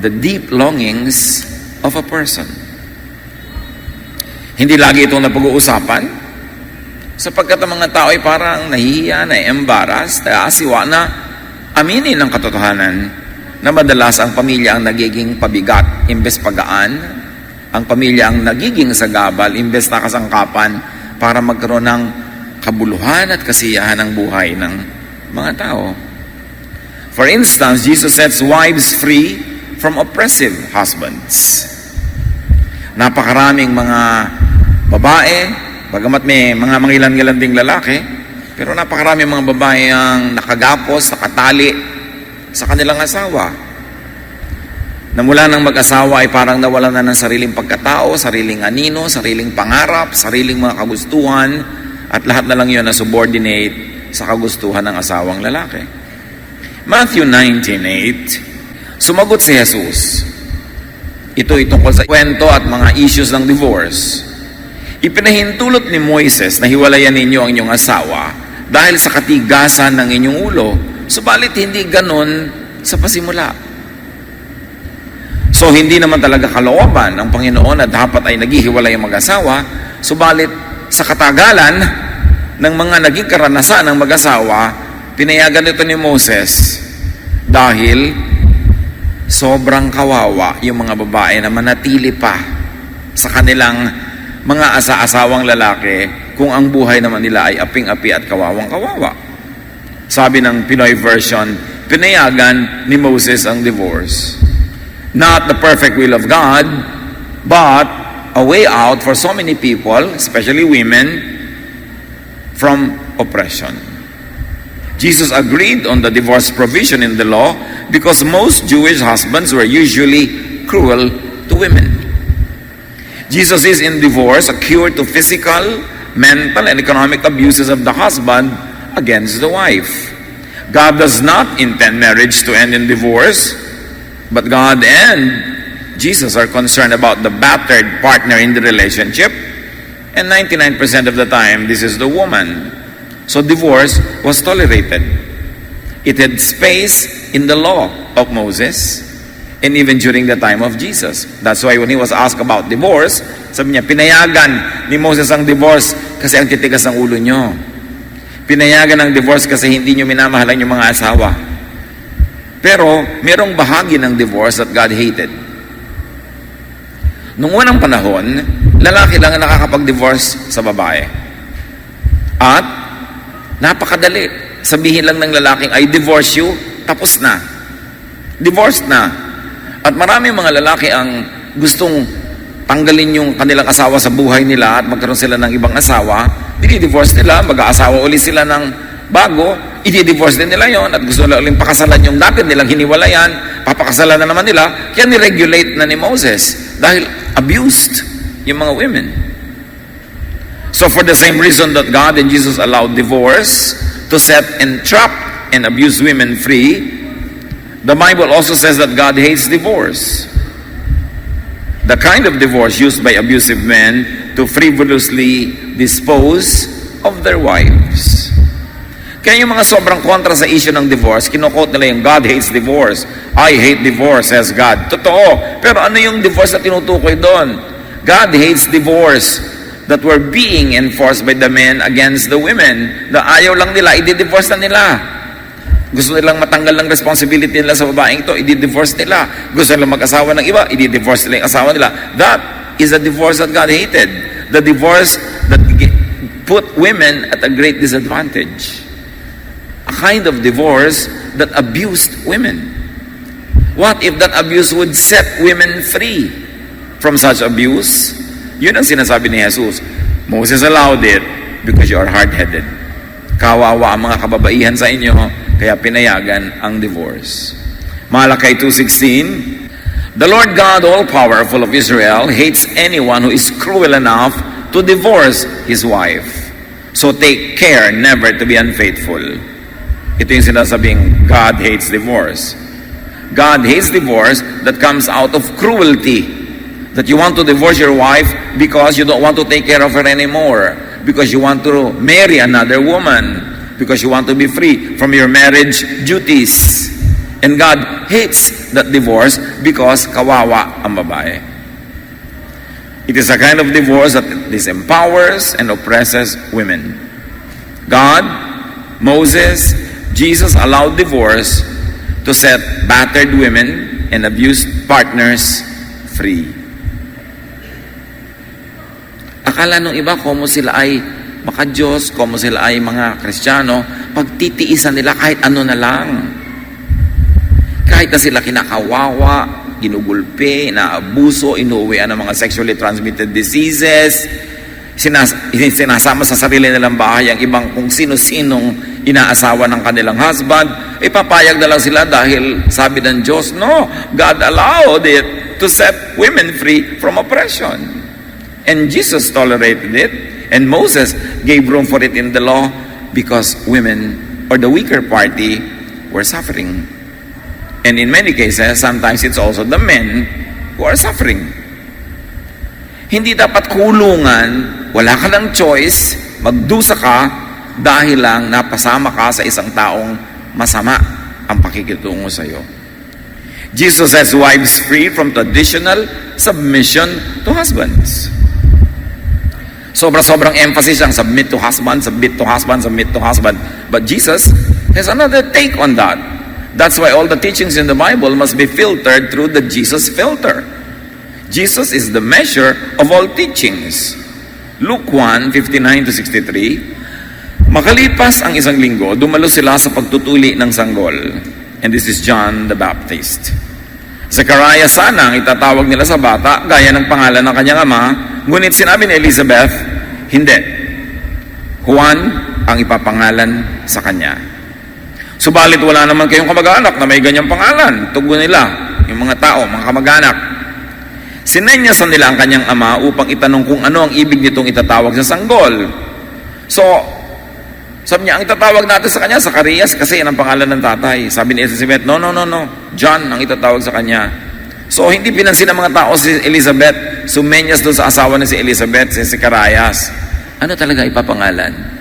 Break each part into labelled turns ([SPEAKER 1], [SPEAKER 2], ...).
[SPEAKER 1] the deep longings of a person. Hindi lagi itong napag-uusapan, sapagkat ang mga tao ay parang nahihiya, na-embarrass, asiwa na aminin ang katotohanan na madalas ang pamilya ang nagiging pabigat imbes pagaan, ang pamilya ang nagiging sagabal imbes na kasangkapan para magkaroon ng kabuluhan at kasiyahan ng buhay ng mga tao. For instance, Jesus sets wives free from oppressive husbands. Napakaraming mga babae, bagamat may mga mangilan-ngilan ding lalaki, pero napakaraming mga babae ang nakagapos, nakatali sa kanilang asawa. Na mula ng mag-asawa ay parang nawalan na ng sariling pagkatao, sariling anino, sariling pangarap, sariling mga kagustuhan, at lahat na lang yun na subordinate sa kagustuhan ng asawang lalaki. Matthew 19:8, sumagot si Jesus. Ito'y tungkol sa kwento at mga issues ng divorce. Ipinahintulot ni Moises na hiwalayan ninyo ang inyong asawa dahil sa katigasan ng inyong ulo, subalit hindi ganon sa pasimula. So hindi naman talaga kalooban ng Panginoon na dapat ay naghihiwalay ang mag-asawa, subalit sa katagalan ng mga naging karanasan ng mag-asawa, pinayagan ito ni Moses dahil sobrang kawawa yung mga babae na manatili pa sa kanilang mga asa-asawang lalaki kung ang buhay naman nila ay aping-api at kawawang-kawawa. Sabi ng Pinoy version, pinayagan ni Moses ang divorce. Not the perfect will of God, but a way out for so many people, especially women, from oppression. Jesus agreed on the divorce provision in the law because most Jewish husbands were usually cruel to women. Jesus is in divorce a cure to physical, mental, and economic abuses of the husband against the wife. God does not intend marriage to end in divorce, but God and Jesus are concerned about the battered partner in the relationship, and 99% of the time, this is the woman. So divorce was tolerated. It had space in the law of Moses and even during the time of Jesus. That's why when he was asked about divorce, sabi niya, pinayagan ni Moses ang divorce kasi ang titigas ng ulo nyo. Pinayagan ang divorce kasi hindi nyo minamahalan yung mga asawa. Pero merong bahagi ng divorce that God hated. Noong unang panahon, lalaki lang ang nakakapag-divorce sa babae. At napakadali. Sabihin lang ng lalaking, I divorce you, tapos na. Divorced na. At maraming mga lalaki ang gustong tanggalin yung kanilang asawa sa buhay nila at magkaroon sila ng ibang asawa. Dini-divorce nila, mag-aasawa uli sila ng bago, i-divorce din nila yon at gusto nila uling pakasalan yung dati nilang hiniwalayan, papakasalan na naman nila, kaya ni-regulate na ni Moses dahil abused yung mga women. So for the same reason that God and Jesus allowed divorce to set and trap and abuse women free, the Bible also says that God hates divorce. The kind of divorce used by abusive men to frivolously dispose of their wives. Kaya yung mga sobrang kontra sa issue ng divorce, kinukot nila yung God hates divorce. I hate divorce, says God. Totoo. Pero ano yung divorce na tinutukoy doon? God hates divorce that were being enforced by the men against the women. Na ayaw lang nila, i-divorce na nila. Gusto nilang matanggal ng responsibility nila sa babaeng ito, i-divorce nila. Gusto nilang mag-asawa ng iba, i-divorce nila yung asawa nila. That is a divorce that God hated. The divorce that put women at a great disadvantage. A kind of divorce that abused women. What if that abuse would set women free from such abuse? Yun ang sinasabi ni Jesus. Moses allowed it because you are hard-headed. Kawawa ang mga kababaihan sa inyo, kaya pinayagan ang divorce. Malakay 2:16, the Lord God, all-powerful of Israel, hates anyone who is cruel enough to divorce his wife. So take care never to be unfaithful. Ito yung sinasabing God hates divorce. God hates divorce that comes out of cruelty. That you want to divorce your wife because you don't want to take care of her anymore. Because you want to marry another woman. Because you want to be free from your marriage duties. And God hates that divorce because kawawa ang babae. It is a kind of divorce that disempowers and oppresses women. God, Moses, Jesus allowed divorce to set battered women and abused partners free. Akala nung iba, komo sila ay maka-Diyos, komo sila ay mga Kristiyano, pagtitiisan nila kahit ano na lang. Kahit na sila kinakawawa, ginugulpe, inaabuso, inuuwian ng mga sexually transmitted diseases, sinasama sa sarili nilang bahay ang ibang kung sino-sinong inaasawa ng kanilang husband, ipapayag na lang sila dahil sabi ng Diyos, no, God allowed it to set women free from oppression. And Jesus tolerated it, and Moses gave room for it in the law because women, or the weaker party, were suffering. And in many cases, sometimes it's also the men who are suffering. Hindi dapat kulungan, wala ka ng choice, magdusa ka dahil lang napasama ka sa isang taong masama ang pakikitungo sa iyo. Jesus sets wives free from traditional submission to husbands. Sobrang emphasis ang submit to husband, submit to husband, submit to husband. But Jesus has another take on that. That's why all the teachings in the Bible must be filtered through the Jesus filter. Jesus is the measure of all teachings. Luke 1:59-63. Makalipas ang isang linggo, dumalo sila sa pagtutuli ng sanggol. And this is John the Baptist. Zechariah sana ang itatawag nila sa bata, gaya ng pangalan ng kanyang ama, ngunit sinabi ni Elizabeth, hindi. Juan ang ipapangalan sa kanya. Subalit wala naman kayong kamag-anak na may ganyang pangalan. Tugon nila, yung mga tao, mga kamag-anak. Sinenyasan nila ang kanyang ama upang itanong kung ano ang ibig nitong itatawag sa sanggol. So, sabi niya, ang itatawag natin sa kanya, Zacarias, kasi yan ang pangalan ng tatay. Sabi ni Elizabeth, no. John ang itatawag sa kanya. So, hindi pinansin ng mga tao si Elizabeth. Sumenyas doon sa asawa ni si Elizabeth, si Zacarias. Ano talaga ipapangalan?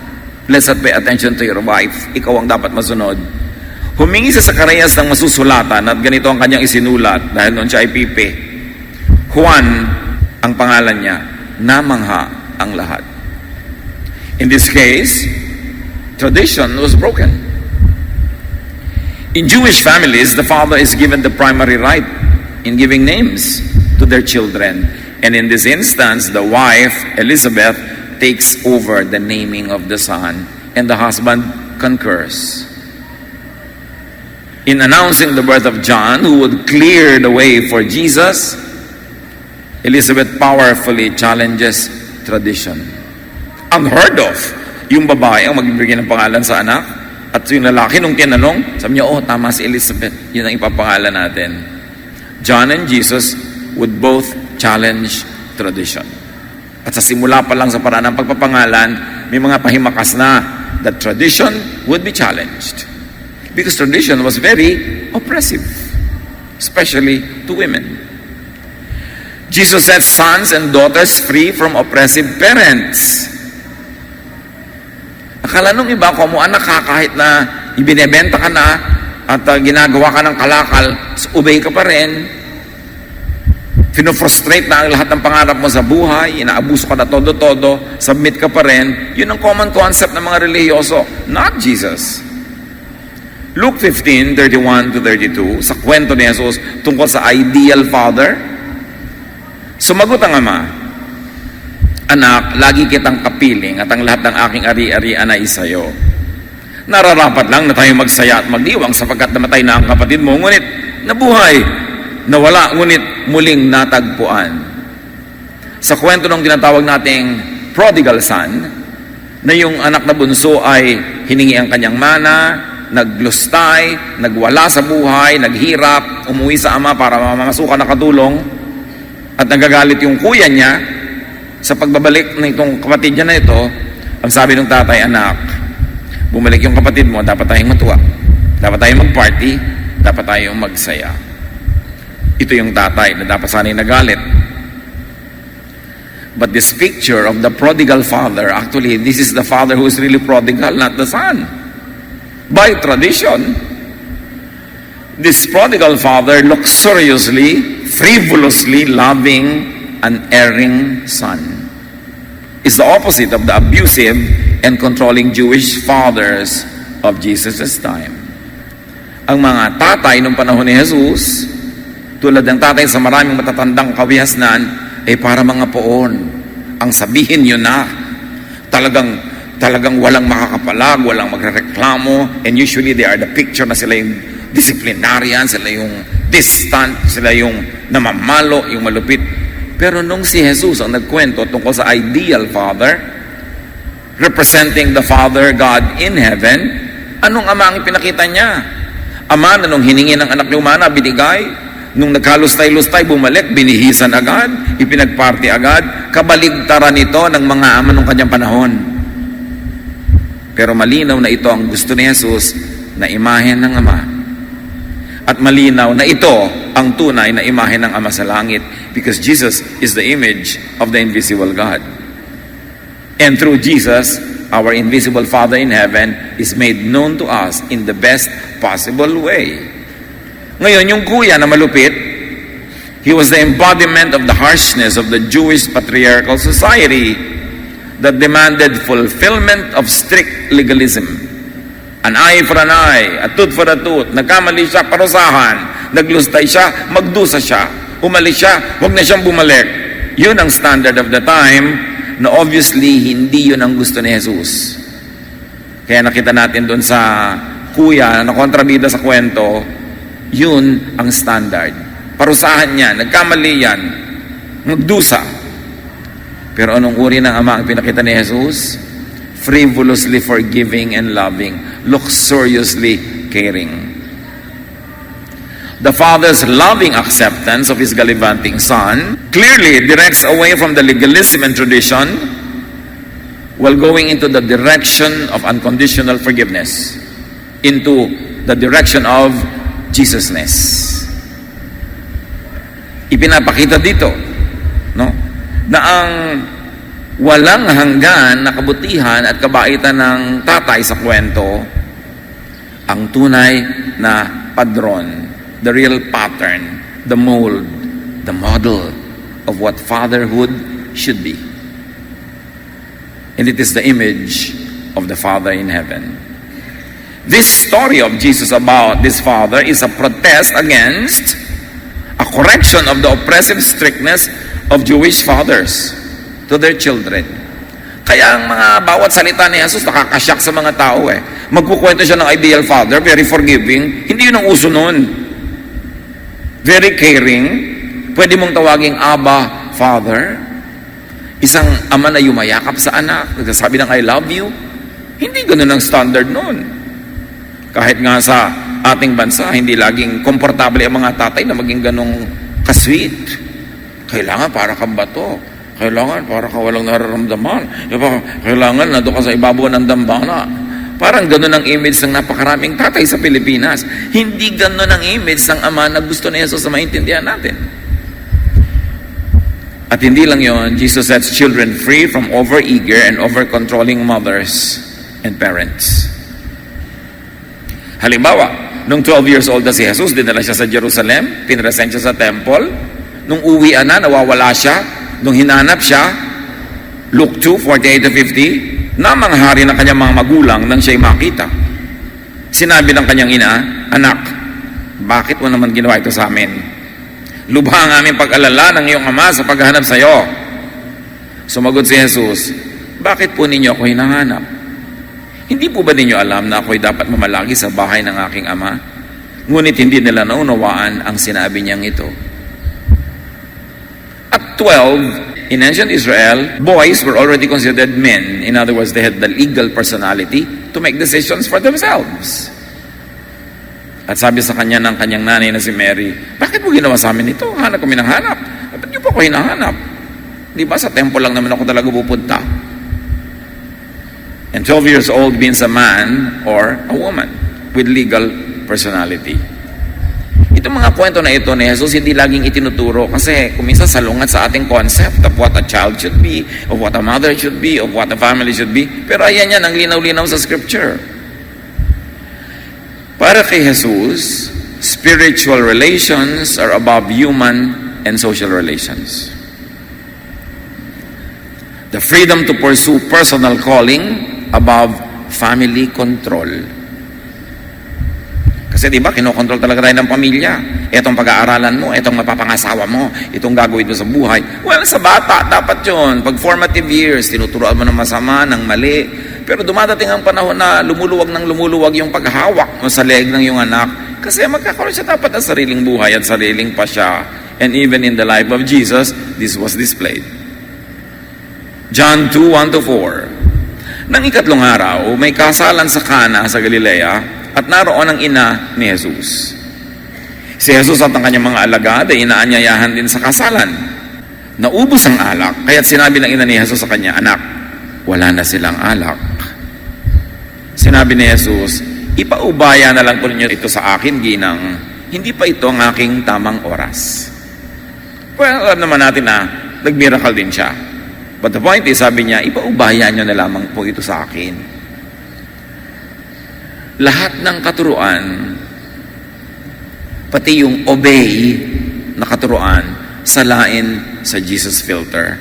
[SPEAKER 1] Blessed, pay attention to your wife. Ikaw ang dapat masunod. Humingi si Zacarias ng masusulatan at ganito ang kanyang isinulat dahil noon siya ay pipi. Juan ang pangalan niya. Namangha ang lahat. In this case, tradition was broken. In Jewish families, the father is given the primary right in giving names to their children. And in this instance, the wife, Elizabeth, takes over the naming of the son, and the husband concurs. In announcing the birth of John, who would clear the way for Jesus, Elizabeth powerfully challenges tradition. Unheard of. Yung babae ang magbibigay ng pangalan sa anak, at yung lalaki nung tinanong, sabi niya, tama si Elizabeth, yun ang ipapangalan natin. John and Jesus would both challenge tradition. At sa simula pa lang sa paraan ng pagpapangalan, may mga pahimakas na that tradition would be challenged. Because tradition was very oppressive, especially to women. Jesus set sons and daughters free from oppressive parents. Akala nung iba, kung mo anak ka, kahit na ibinebenta ka na at ginagawa ka ng kalakal, obey ka pa rin. Fino-frustrate na ang lahat ng pangarap mo sa buhay, inaabuso ka na todo-todo, submit ka pa rin. Yun ang common concept ng mga relihiyoso, not Jesus. Luke 15:31-32, sa kwento ni Jesus tungkol sa ideal father, sumagot ang ama, anak, lagi kitang kapiling at ang lahat ng aking ari-arian ay sa'yo. Nararapat lang na tayo magsaya at magdiwang sapagkat namatay na ang kapatid mo, ngunit nabuhay, nawala, ngunit muling natagpuan. Sa kwento ng tinatawag nating prodigal son, na yung anak na bunso ay hiningi ang kanyang mana, naglustay, nagwala sa buhay, naghirap, umuwi sa ama para mamasukan na katulong, at nagagalit yung kuya niya, sa pagbabalik ng itong kapatid niya na ito, ang sabi ng tatay, anak, bumalik yung kapatid mo, dapat tayong matuwa, dapat tayong mag-party, dapat tayong magsaya. Ito yung tatay na dapat sana'y nagalit. But this picture of the prodigal father, actually, this is the father who is really prodigal, not the son. By tradition, This prodigal father luxuriously, frivolously loving an erring son is the opposite of the abusive and controlling Jewish fathers of Jesus' time. Ang mga tatay nung panahon ni Jesus, tulad ng tatay sa maraming matatandang kawihasnan, ay para mga poon. Ang sabihin nyo na, talagang walang makakapalag, walang magrereklamo, and usually they are the picture na sila yung disciplinarian, sila yung distant, sila yung namamalo, yung malupit. Pero nung si Jesus ang nagkwento tungkol sa ideal father, representing the Father God in heaven, anong ama ang pinakita niya? Ama na nung hiningi ng anak ni Umana, binigay. Nung nagkalustay-lustay, bumalik, binihisan agad, ipinagparty agad. Kabaligtaran ito ng mga ama nung kanyang panahon. Pero malinaw na ito ang gusto ni Jesus na imahen ng Ama. At malinaw na ito ang tunay na imahe ng Ama sa langit, because Jesus is the image of the invisible God. And through Jesus, our invisible Father in heaven is made known to us in the best possible way. Ngayon, yung kuya na malupit, he was the embodiment of the harshness of the Jewish patriarchal society that demanded fulfillment of strict legalism. An eye for an eye, a tooth for a tooth. Nagkamali siya, parusahan. Naglustay siya, magdusa siya. Umalis siya, huwag na siyang bumalik. Yun ang standard of the time, na obviously hindi yun ang gusto ni Jesus. Kaya nakita natin doon sa kuya na kontrabida sa kwento, yun ang standard. Parusahan niya, nagkamali yan, magdusa. Pero anong uri ng Ama ang pinakita ni Jesus? Frivolously forgiving and loving, luxuriously caring. The Father's loving acceptance of His gallivanting Son clearly directs away from the legalism and tradition while going into the direction of unconditional forgiveness, into the direction of Jesusness. Ipinapakita dito, no, na ang walang hanggan na kabutihan at kabaitan ng tatay sa kwento ang tunay na padron, the real pattern, the mold, the model of what fatherhood should be. And it is the image of the Father in heaven. This story of Jesus about this father is a protest against, a correction of the oppressive strictness of Jewish fathers to their children. Kaya ang mga bawat salita ni Jesus nakakasyak sa mga tao eh. Magkukwento siya ng ideal father, very forgiving. Hindi yun ang uso nun. Very caring. Pwede mong tawaging Abba, Father. Isang ama na yumayakap sa anak, nagsasabi ng I love you. Hindi ganun ang standard nun. Kahit nga sa ating bansa, hindi laging komportable ang mga tatay na maging ganong kasweet. Kailangan para kang bato. Kailangan para ka walang nararamdaman. Kailangan na doon ka sa ibabaw ng dambana. Parang ganun ang image ng napakaraming tatay sa Pilipinas. Hindi ganun ang image ng Ama na gusto ni Jesus na maintindihan natin. At hindi lang yon, Jesus sets children free from over-eager and over-controlling mothers and parents. Halimbawa, nung 12 years old na si Jesus, dinala siya sa Jerusalem, pinresent siya sa temple. Nung uwian na, nawawala siya. Nung hinanap siya, Luke 2:48-50, namanghari ng kanyang mga magulang nang siya'y makita. Sinabi ng kanyang ina, anak, bakit mo naman ginawa ito sa amin? Lubha ang aming pag-alala ng iyong ama sa paghahanap sa iyo. Sumagot si Jesus, bakit po ninyo ako hinahanap? Hindi po ba ninyo alam na ako'y dapat mamalagi sa bahay ng aking ama? Ngunit hindi nila naunawaan ang sinabi niyang ito. At 12, in ancient Israel, boys were already considered men. In other words, they had the legal personality to make decisions for themselves. At sabi sa kanya ng kanyang nanay na si Mary, bakit mo ginawa sa amin ito? Hanap kami ng hanap. Ba't niyo po ako hinahanap? Di ba sa temple lang naman ako talaga pupunta? And 12 years old means a man or a woman with legal personality. Itong mga kwento na ito ni Jesus hindi laging itinuturo kasi kuminsan salungat sa ating concept of what a child should be, of what a mother should be, of what a family should be. Pero ayan yan, ang linaw-linaw sa scripture. Para kay Jesus, Spiritual relations are above human and social relations. The freedom to pursue personal calling above family control. Kasi di ba, kinokontrol talaga tayo ng pamilya. Etong pag-aaralan mo, etong mapapangasawa mo, itong gagawin mo sa buhay. Well, sa bata, dapat yun. Pag formative years, tinuturoan mo ng masama, ng mali. Pero dumadating ang panahon na lumuluwag yung paghawak mo sa leeg ng iyong anak. Kasi magkakaroon siya dapat ng sariling buhay at sariling pasya. And even in the life of Jesus, this was displayed. John 2:1-4. Nang ikatlong araw, may kasalan sa Cana sa Galilea at naroon ang ina ni Jesus. Si Jesus at ang kanyang mga alagad ay inaanyayahan din sa kasalan. Naubos ang alak, kaya't sinabi ng ina ni Jesus sa kanya, "Anak, wala na silang alak." Sinabi ni Jesus, "Ipaubaya na lang po ninyo ito sa akin, ginang. Hindi pa ito ang aking tamang oras." Well, alam naman natin na nag-miracle din siya. But the point is, sabi niya, ipaubaya nyo na lamang po ito sa akin. Lahat ng katuruan, pati yung obey na katuruan, salain sa Jesus filter.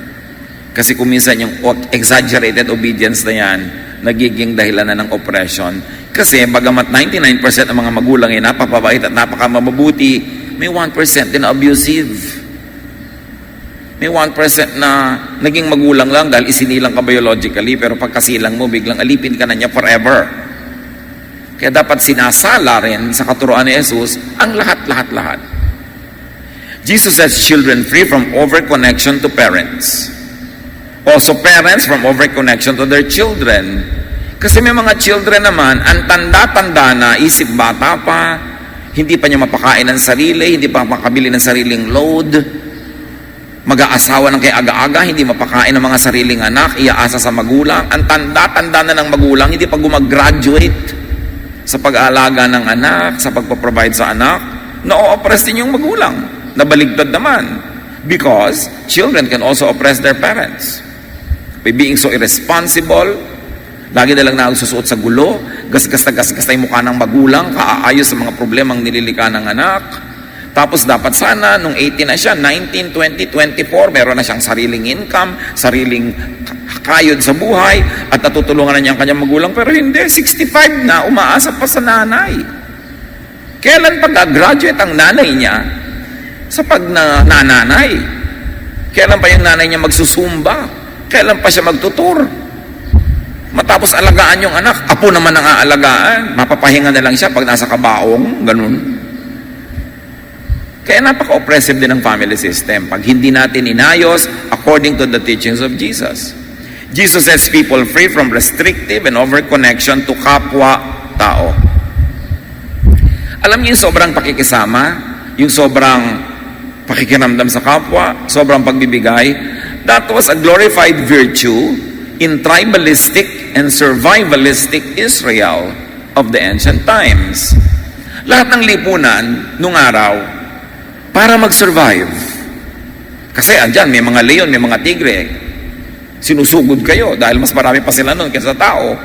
[SPEAKER 1] Kasi kung minsan yung exaggerated obedience na yan, nagiging dahilan na ng oppression. Kasi bagamat 99% ng mga magulang ay napapabait at napakamabuti, may 1% din abusive. May 1% na naging magulang lang dahil isinilang ka biologically, pero pagkasilang mo, biglang alipin ka na niya forever. Kaya dapat sinasala rin sa katuruan ni Jesus ang lahat. Jesus sets children free from overconnection to parents. Also parents from overconnection to their children. Kasi may mga children naman, ang tanda-tanda na, isip bata pa, hindi pa niya mapakain ng sarili, hindi pa makabili ng sariling load, mag-aasawa ng kay aga-aga, hindi mapakain ng mga sariling anak, iaasa sa magulang. Ang tanda-tanda na ng magulang, hindi pa gumag-graduate sa pag-aalaga ng anak, sa pagpaprovide sa anak, na-oppress din yung magulang. Nabaligtad naman. Because children can also oppress their parents. By being so irresponsible, lagi na lang nagsusuot sa gulo, gasgas na yung mukha ng magulang, kaaayos sa mga problemang nililika ng anak. Tapos dapat sana, nung 18 na siya, 19, 20, 24, meron na siyang sariling income, sariling kayod sa buhay, at natutulungan na niya ang kanyang magulang. Pero hindi, 65 na, umaasa pa sa nanay. Kailan pag-graduate ang nanay niya sa pag-nananay? Kailan pa yung nanay niya magsusumba? Kailan pa siya magtutur? Matapos alagaan yung anak, apo naman ang aalagaan. Mapapahinga na lang siya pag nasa kabaong, ganun. Kaya napaka-oppressive din ang family system pag hindi natin inayos according to the teachings of Jesus. Jesus sets people free from restrictive and overconnection to kapwa-tao. Alam niyo yung sobrang pakikisama, yung sobrang pakikiramdam sa kapwa, sobrang pagbibigay, that was a glorified virtue in tribalistic and survivalistic Israel of the ancient times. Lahat ng lipunan nung araw, para mag-survive. Kasi andyan, may mga leon, may mga tigre. Sinusugod kayo dahil mas marami pa sila nun kaysa tao.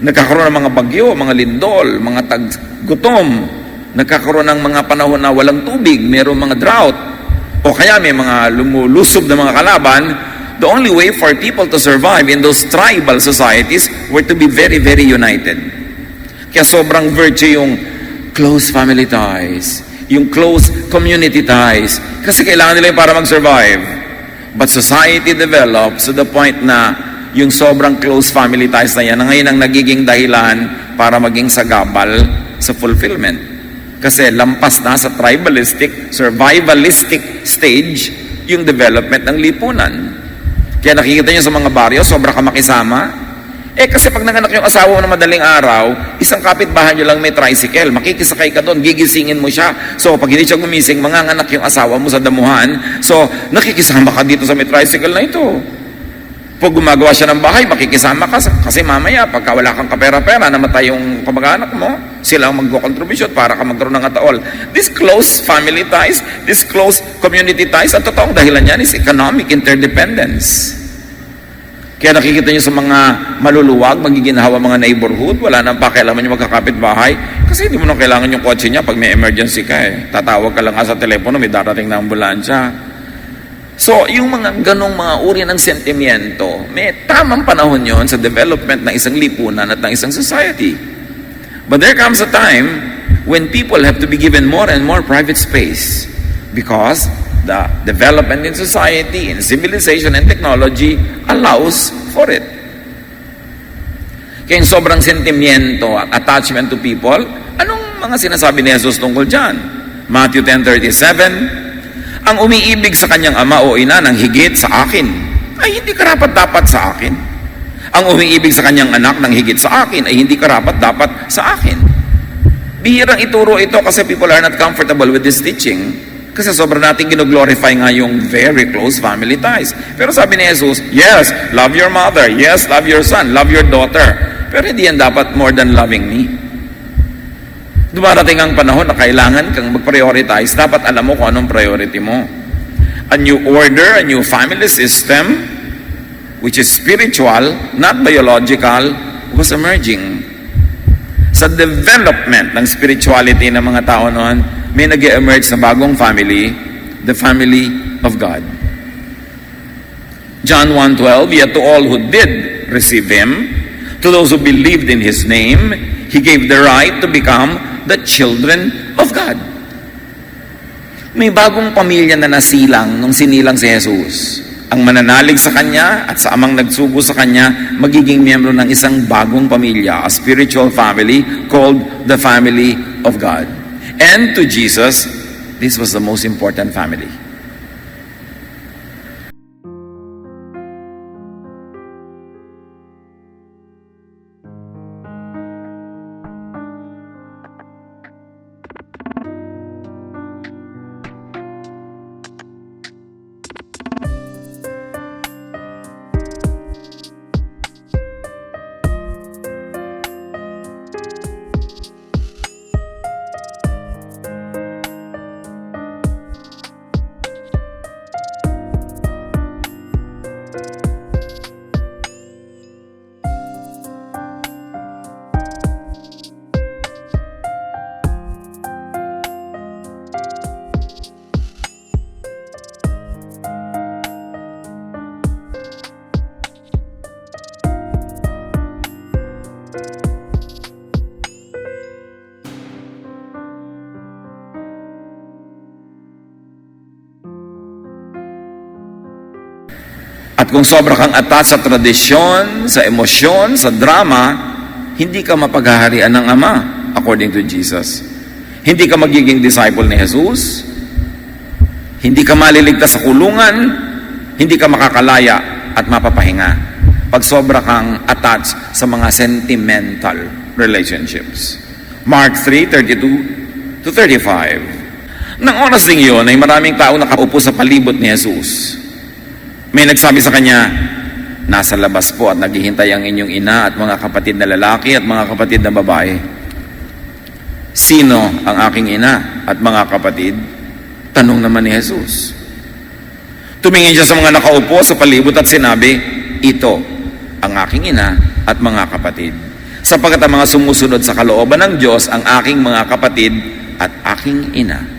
[SPEAKER 1] Nagkakaroon ng mga bagyo, mga lindol, mga taggutom. Nagkakaroon ng mga panahon na walang tubig, mayroong mga drought. O kaya may mga lumulusob na mga kalaban. The only way for people to survive in those tribal societies were to be very, very united. Kaya sobrang virtue yung close family ties, yung close community ties. Kasi kailangan nila yung para mag-survive. But society develops to the point na yung sobrang close family ties na yan, na ngayon ang nagiging dahilan para maging sagabal sa fulfillment. Kasi lampas na sa tribalistic, survivalistic stage yung development ng lipunan. Kaya nakikita nyo sa mga baryo, sobra ka makisama. Kasi pag nanganak yung asawa mo na madaling araw, isang kapitbahay nyo lang may tricycle, makikisakay ka doon, gigisingin mo siya. So pag hindi siya gumising, manganganak yung asawa mo sa damuhan. So nakikisama ka dito sa may tricycle na ito. Pag gumagawa siya ng bahay, makikisama ka kasi mamaya, pagka wala kang kapera-pera, namatay yung kamag-anak mo, sila ang mag-contribution para ka magkaroon ng ataol. This close family ties, this close community ties, ang totoong dahilan yan is economic interdependence. Kaya nakikita nyo sa mga maluluwag, magiginhawa mga neighborhood, wala nang pakialaman yung magkakapit-bahay. Kasi hindi mo nang kailangan yung kotse niya pag may emergency ka eh. Tatawag ka lang nga sa telepono, may darating na ambulansya. So, yung mga ganong mga uri ng sentimiento, may tamang panahon yon sa development ng isang lipunan at ng isang society. But there comes a time when people have to be given more and more private space because the development in society, in civilization and technology allows for it. Kaya yung sobrang sentimiento at attachment to people, anong mga sinasabi ni Jesus tungkol dyan? Matthew 10:37, ang umiibig sa kanyang ama o ina ng higit sa akin, ay hindi karapat-dapat sa akin. Ang umiibig sa kanyang anak ng higit sa akin, ay hindi karapat-dapat sa akin. Bihirang ituro ito kasi people are not comfortable with this teaching. Kasi sobrang natin gino-glorify nga yung very close family ties. Pero sabi ni Jesus, yes, love your mother. Yes, love your son. Love your daughter. Pero hindi yan dapat more than loving me. Dumarating ang panahon na kailangan kang mag-prioritize. Dapat alam mo kung anong priority mo. A new order, a new family system, which is spiritual, not biological, was emerging. Sa development ng spirituality ng mga tao noon, may nag-emerge na bagong family, the family of God. John 1:12, yet to all who did receive Him, to those who believed in His name, He gave the right to become the children of God. May bagong pamilya na nasilang nung sinilang si Jesus. Ang mananalig sa Kanya at sa amang nagsugo sa Kanya, magiging miyembro ng isang bagong pamilya, a spiritual family called the family of God. And to Jesus, this was the most important family. At kung sobra kang attached sa tradisyon, sa emosyon, sa drama, hindi ka mapaghaharian ng Ama, according to Jesus. Hindi ka magiging disciple ni Jesus, hindi ka maliligtas sa kulungan, hindi ka makakalaya at mapapahinga pag sobra kang attached sa mga sentimental relationships. Mark 3:32-35. Nang oras ding yun ay maraming tao nakaupo sa palibot ni Jesus. May nagsabi sa kanya, nasa labas po at naghihintay ang inyong ina at mga kapatid na lalaki at mga kapatid na babae. Sino ang aking ina at mga kapatid? Tanong naman ni Jesus. Tumingin siya sa mga nakaupo sa palibot at sinabi, ito ang aking ina at mga kapatid. Sapagkat ang mga sumusunod sa kalooban ng Diyos ang aking mga kapatid at aking ina.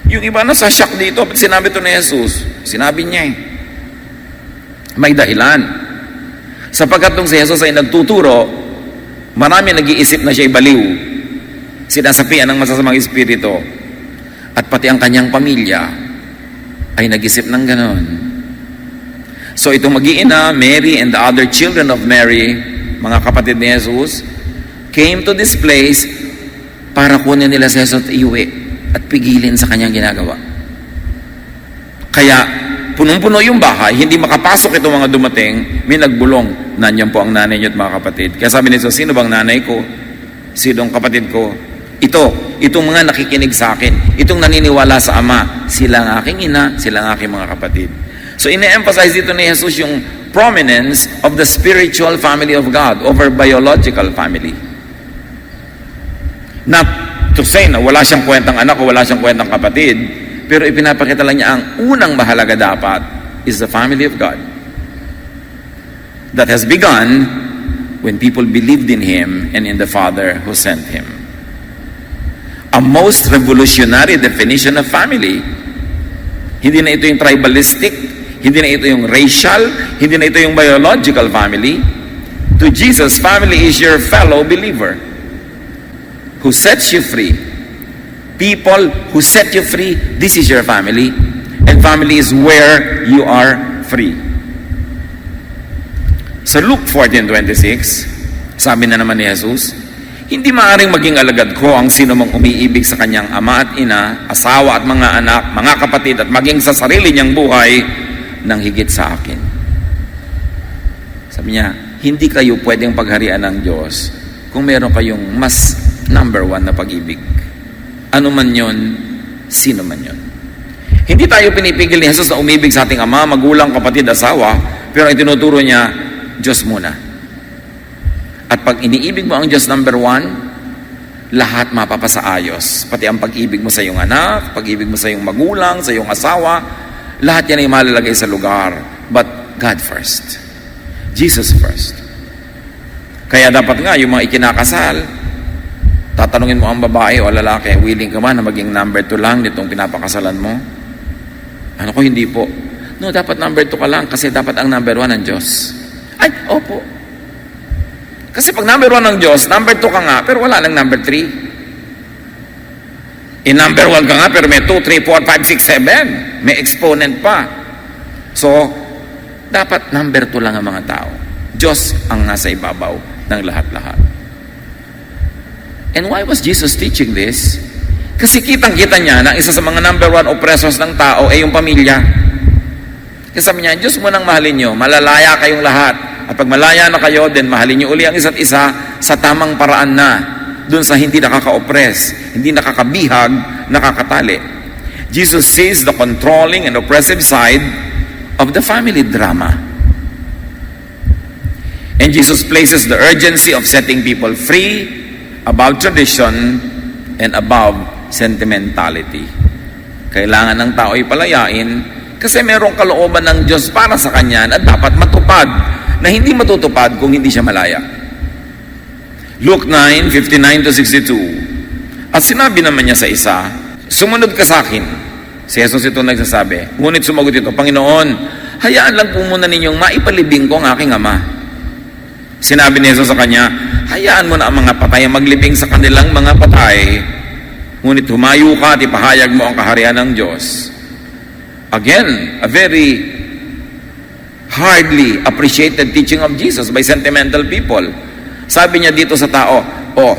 [SPEAKER 1] Yung iba na sa shock dito, sinabi ito ni Jesus. Sinabi niya may dahilan. Sapagkat nung si Jesus ay nagtuturo, marami nag-iisip na siya'y baliw. Sinasapian ng masasamang espiritu. At pati ang kanyang pamilya ay nag-isip ng ganon. So itong mag-iina, Mary and the other children of Mary, mga kapatid ni Jesus, came to this place para kunin nila si Jesus at iuwi at pigilin sa kanyang ginagawa. Kaya, punong-puno yung bahay, hindi makapasok itong mga dumating, may nagbulong. Nandiyan po ang nanay niyo at mga kapatid. Kaya sabi ni Jesus, sino bang nanay ko? Sino ang kapatid ko? Itong mga nakikinig sa akin, itong naniniwala sa Ama, sila ang aking ina, sila ang aking mga kapatid. So, ine-emphasize dito ni Jesus yung prominence of the spiritual family of God over biological family. Not to say na wala siyang kwentang anak o wala siyang kwentang kapatid, pero ipinapakita lang niya ang unang mahalaga dapat is the family of God. that has begun when people believed in Him and in the Father who sent Him. A most revolutionary definition of family. Hindi na ito yung tribalistic, hindi na ito yung racial, hindi na ito yung biological family. To Jesus, family is your fellow believer who sets you free. People who set you free, this is your family. And family is where you are free. Sa Luke 14:26, sabi na naman ni Jesus, hindi maaaring maging alagad ko ang sino mang umiibig sa kanyang ama at ina, asawa at mga anak, mga kapatid at maging sa sarili niyang buhay ng higit sa akin. Sabi niya, hindi kayo pwedeng pagharian ng Diyos kung meron kayong mas number one na pag-ibig. Ano man yon, sino man yon. Hindi tayo pinipigil ni Jesus na umibig sa ating ama, magulang, kapatid, asawa, pero ang tinuturo niya, Diyos muna. At pag iniibig mo ang Diyos number one, lahat mapapasaayos. Pati ang pag-ibig mo sa iyong anak, pag-ibig mo sa iyong magulang, sa iyong asawa, lahat yan ay malalagay sa lugar. But God first. Jesus first. Kaya dapat nga, yung mga ikinakasal, tatanungin mo ang babae o lalaki, willing ka ba na maging number 2 lang nitong pinapakasalan mo? Ano ko, hindi po. No, dapat number 2 ka lang kasi dapat ang number 1 ng Diyos. Ay, opo. Kasi pag number 1 ng Diyos, number 2 ka nga, pero wala nang number 3. In number 1 ka nga, pero may 2, 3, 4, 5, 6, 7. May exponent pa. So, dapat number 2 lang ang mga tao. Diyos ang nasa ibabaw ng lahat-lahat. And why was Jesus teaching this? Kasi kitang-kita niya na isa sa mga number 1 oppressors ng tao ay yung pamilya. Kasi sabi niya, Diyos mo nang mahalin nyo, malalaya kayong lahat. At pag malaya na kayo, then mahalin nyo uli ang isa't isa sa tamang paraan na. Doon sa hindi nakaka-oppress, hindi nakakabihag, nakakatali. Jesus sees the controlling and oppressive side of the family drama. And Jesus places the urgency of setting people free above tradition and above sentimentality. Kailangan ng tao ay palayain kasi merong kalooban ng Diyos para sa kanya na dapat matupad na hindi matutupad kung hindi siya malaya. Luke 9:59-62. At sinabi naman niya sa isa, sumunod ka sa akin. Si Jesus ito nagsasabi. Ngunit sumagot ito, Panginoon, hayaan lang po muna ninyong maipalibing ko ang aking ama. Sinabi ni Jesus sa kanya, hayaan mo na ang mga patay ang maglibing sa kanilang mga patay. Ngunit humayo ka at ipahayag mo ang kaharian ng Diyos. Again, a very hardly appreciated teaching of Jesus by sentimental people. Sabi niya dito sa tao,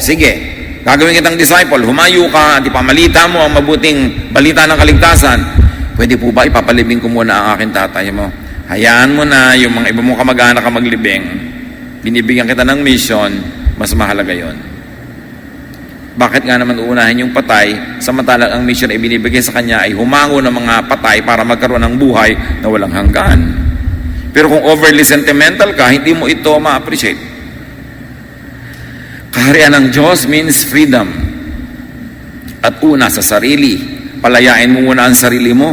[SPEAKER 1] sige, gagawin kitang disciple, humayo ka at ipamalita mo ang mabuting balita ng kaligtasan. Pwede po ba ipapalibing ko muna ang aking tatay mo? Hayaan mo na yung mga iba mong kamag-anak ka maglibing. Binibigyan kita ng mission, mas mahalaga yon. Bakit nga naman uunahin yung patay, samantalang ang mission ay binibigay sa kanya ay humango ng mga patay para magkaroon ng buhay na walang hanggan. Pero kung overly sentimental ka, hindi mo ito ma-appreciate. Kaharian ng Diyos means freedom. At una sa sarili, palayain mo muna ang sarili mo.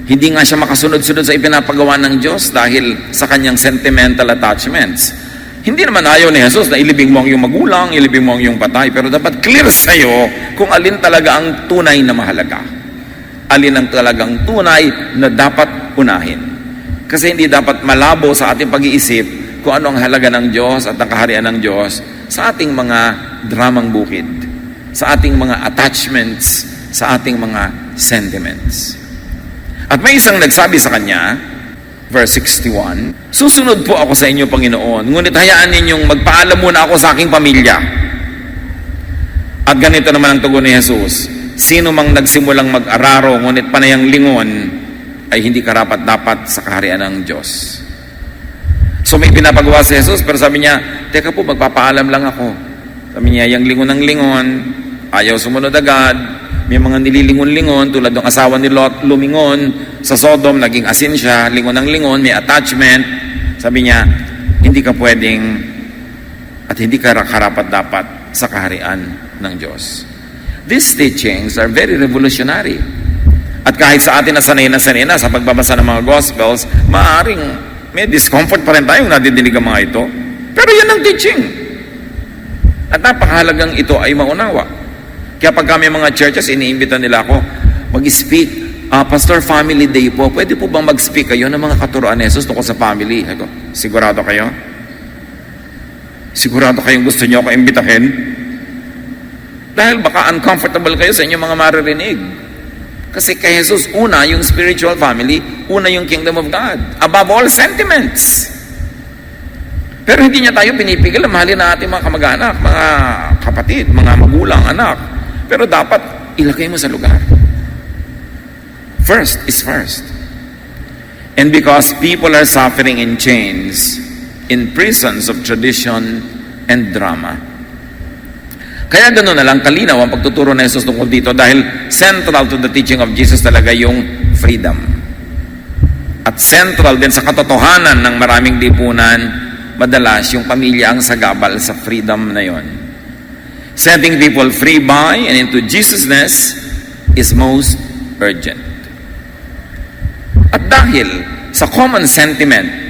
[SPEAKER 1] Hindi nga siya makasunod-sunod sa ipinapagawa ng Diyos dahil sa kanyang sentimental attachments. Hindi naman ayaw ni Jesus na ilibing mo ang iyong magulang, ilibing mo ang iyong patay, pero dapat clear sa'yo kung alin talaga ang tunay na mahalaga. Alin ang talagang tunay na dapat unahin. Kasi hindi dapat malabo sa ating pag-iisip kung ano ang halaga ng Diyos at ang kaharian ng Diyos sa ating mga dramang bukid, sa ating mga attachments, sa ating mga sentiments. At may isang nagsabi sa kanya, verse 61, susunod po ako sa inyo, Panginoon, ngunit hayaan ninyong magpaalam muna ako sa aking pamilya. At ganito naman ang tugon ni Jesus, sino mang nagsimulang mag-araro, ngunit panayang lingon, ay hindi karapat-dapat sa kaharian ng Diyos. So may pinapagawa si Jesus, pero sabi niya, teka po, magpapaalam lang ako. Sabi niya, yung lingon ng lingon, ayaw sumunod agad. May mga nililingon-lingon, tulad ng asawa ni Lot, lumingon sa Sodom, naging asin siya, lingon ng lingon, may attachment. Sabi niya, hindi ka pwedeng at hindi ka karapat-dapat sa kaharian ng Diyos. These teachings are very revolutionary. At kahit sa atin na sanay na sa pagbabasa ng mga Gospels, maaaring may discomfort pa rin tayong nadidinig ang mga ito. Pero yan ang teaching. At napakahalagang ito ay maunawa. Kaya pag kami mga churches, iniimbita nila ako, mag-speak. Pastor, family day po. Pwede po bang mag-speak kayo ng mga katuroan ni Jesus tungkol sa family? Ako, sigurado kayo? Sigurado kayong gusto niyo ako imbitahin? Dahil baka uncomfortable kayo sa inyong mga maririnig. Kasi kay Jesus, una yung spiritual family, una yung kingdom of God. Above all sentiments. Pero hindi niya tayo pinipigil na mahalin na ating mga kamag-anak, mga kapatid, mga magulang, anak. Pero dapat ilagay mo sa lugar. First is first. And because people are suffering in chains, in prisons of tradition and drama. Kaya gano'n na lang kalinaw ang pagtuturo ng Jesus tungkol dito dahil central to the teaching of Jesus talaga yung freedom. At central din sa katotohanan ng maraming lipunan, madalas yung pamilya ang sagabal sa freedom na yon. Setting people free by and into Jesusness is most urgent. At dahil sa common sentiment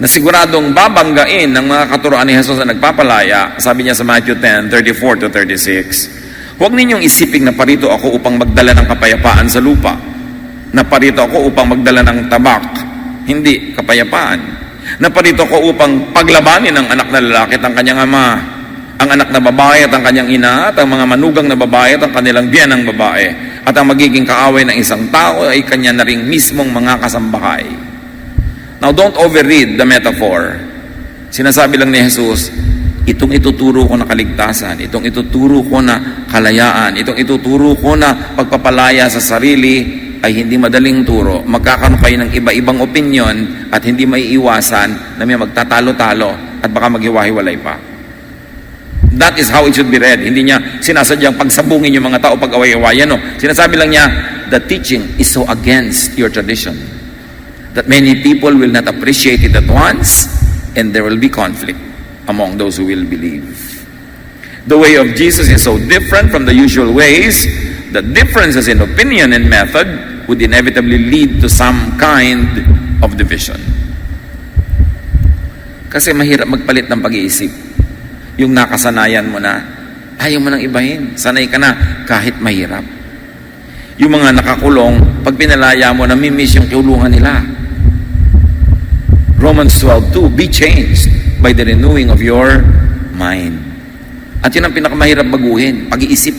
[SPEAKER 1] na siguradong babanggain ng mga katuroan ni Jesus na nagpapalaya, sabi niya sa Matthew 10:34 to 36, huwag ninyong isiping na parito ako upang magdala ng kapayapaan sa lupa, na parito ako upang magdala ng tabak, hindi kapayapaan, na parito ako upang paglabanin ang anak na lalaki at ang kanyang ama, ang anak na babae at ang kanyang ina, at ang mga manugang na babae at ang kanilang biyanang babae, at ang magiging kaaway ng isang tao ay kanya na ring mismong mga kasambahay. Now, don't overread the metaphor. Sinasabi lang ni Jesus, itong ituturo ko na kaligtasan, itong ituturo ko na kalayaan, itong ituturo ko na pagpapalaya sa sarili ay hindi madaling turo. Magkakaroon kayo ng iba-ibang opinion at hindi may iwasan na may magtatalo-talo at baka maghiwa-hiwalay pa. That is how it should be read. Hindi niya sinasadyang pagsabungin yung mga tao pag-away-awayan. No. Sinasabi lang niya, the teaching is so against your tradition that many people will not appreciate it at once, and there will be conflict among those who will believe. The way of Jesus is so different from the usual ways that differences in opinion and method would inevitably lead to some kind of division. Kasi mahirap magpalit ng pag-iisip. Yung nakasanayan mo na, ayaw mo nang ibahin. Sanay ka na kahit mahirap. Yung mga nakakulong, pag pinalaya mo, namimiss yung kulungan nila. Romans 12:2, be changed by the renewing of your mind. At yun ang pinakamahirap baguhin, pag-iisip.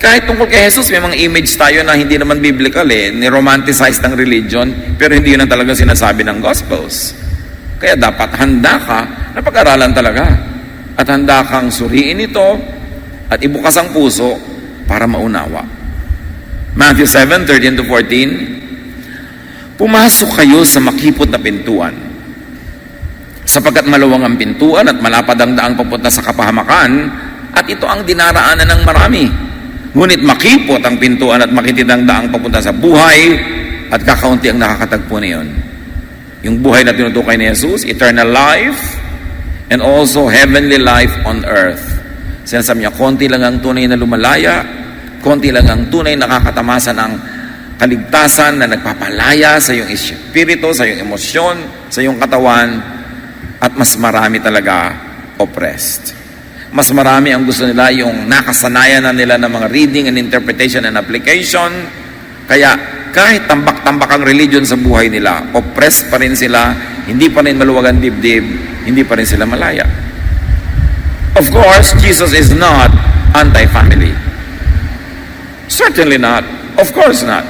[SPEAKER 1] Kahit tungkol kay Jesus, may mga image tayo na hindi naman biblical ni-romanticize ng religion, pero hindi yun ang talagang sinasabi ng Gospels. Kaya dapat handa ka na pag-aralan talaga. At handa kang suriin ito at ibukas ang puso para maunawa. Matthew 7:13 to 14, pumasok kayo sa makipot na pintuan, sapagkat maluwang ang pintuan at malapad ang daang papunta sa kapahamakan, at ito ang dinaraanan ng marami. Ngunit makipot ang pintuan at makitid ang daang papunta sa buhay, at kakaunti ang nakakatagpo niyon. Yung buhay na tinutukoy ni Jesus, eternal life, and also heavenly life on earth. Sinasabi niya, konti lang ang tunay na lumalaya, konti lang ang tunay na nakakatamasan ang kaligtasan na nagpapalaya sa iyong espiritu, sa iyong emosyon, sa iyong katawan, at mas marami talaga oppressed. Mas marami ang gusto nila yung nakasanayan na nila ng mga reading and interpretation and application. Kaya kahit tambak-tambak ang religion sa buhay nila, oppressed pa rin sila, hindi pa rin maluwag ang dibdib, hindi pa rin sila malaya. Of course, Jesus is not anti-family. Certainly not. Of course not.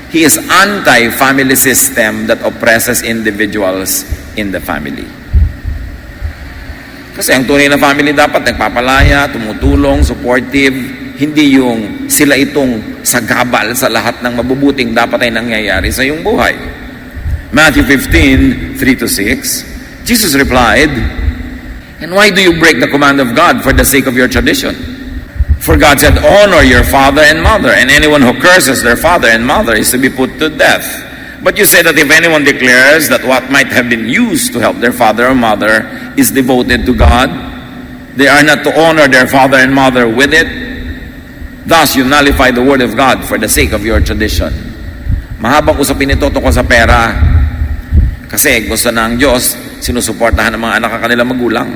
[SPEAKER 1] He is anti-family system that oppresses individuals in the family. Kasi ang tunay na family dapat nagpapalaya, tumutulong, supportive, hindi yung sila itong sagabal sa lahat ng mabubuting dapat ay nangyayari sa iyong buhay. Matthew 15:3 to 6, Jesus replied, and why do you break the command of God for the sake of your tradition? For God said, honor your father and mother, and anyone who curses their father and mother is to be put to death. But you say that if anyone declares that what might have been used to help their father or mother is devoted to God, they are not to honor their father and mother with it. Thus you nullify the word of God for the sake of your tradition. Mahabang usapin ito tungkol sa pera. Kasi gusto ng Diyos, sinusuportahan ng mga anak ang kanilang magulang.